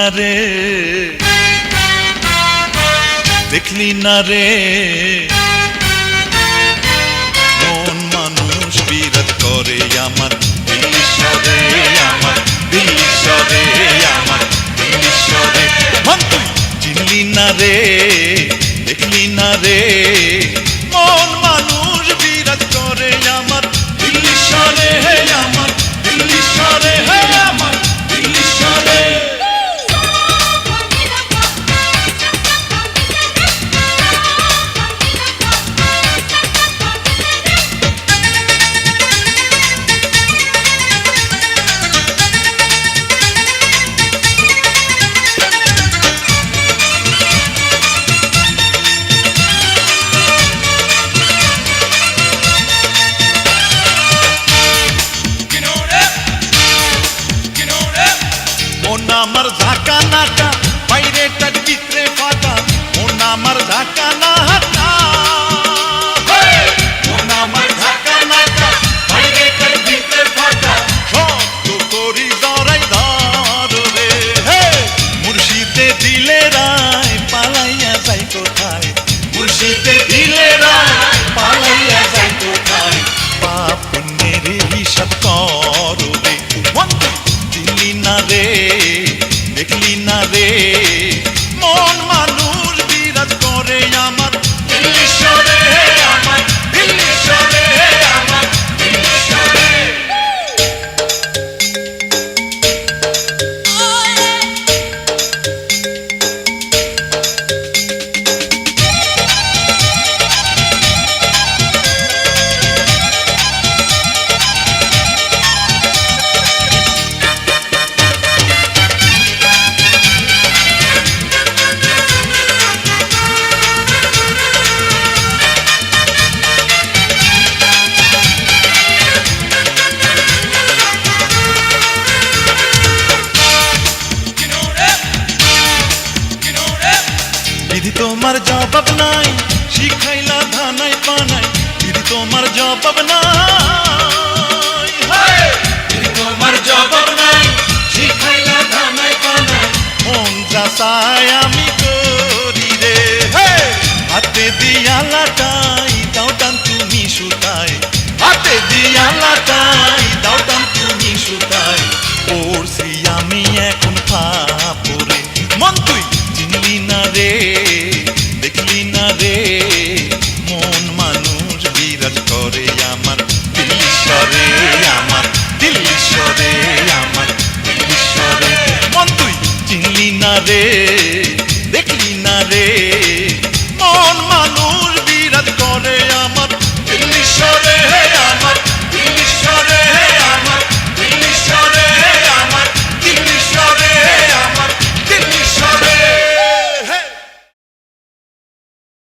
না রে, দেখলি না রে, মন মানুষ বিরাজ করে আমার দিল্লি শহরে, আমার দিল্লি শহরে, আমার দিল্লি শহরে। মন তুই চিনলি না রে, দেখলি না রে, মন মানুষ বিরাজ করে আমার দিল্লি শহরে, আমার দিল্লি শহরে, আমার দিল্লি শহরে। মন আমার ঝাঁকা নাকা, বাইরেটার ভিতরে ফাটা, মন আমার ঝাঁকা নাকা, মন আমার ঝাঁকা নাকা, বাইরেটার ভিতরে ফাটা, শব্দ করি জড়াই ধর রে, মুর্শিদে দিলে রায় পালাইয়া যাই কোথায়, মুর্শিদে দিলে রায় পালাইয়া যাই কোথায়, পাপ পুণ্যের হিসাব কর রে, দিল্লি না রে, দেখলি না রে, মন মানুষ বিরাজ করে আমার দিল্লি শহরে, আমার দিল্লি শহরে, আমার দিল্লি শহরে। দিদি তোমার জবাব নাই, শিখাইলা ধানাই পানাই, দিদি তোমার জবাব নাই, দিদি তোমার জবাব নাই, শিখাইলা ধানাই পানাই, মন যা চায় আমি করি রে, হাতে দিয়া লাটাই দাও টান তুমি সুতায়, হাতে দিয়া লাটাই দাও টান তুমি সুতায়, পড়ছি আমি এখন ফাপরে, মন তুই চিনলি না রে, দেখলি না রে, মন মানুষ বিরাজ করে আমার দিল্লি শহরে, আমার দিল্লি শহরে, আমার দিল্লি শহরে। মন তুই চিনলি না রে, দেখলি না রে।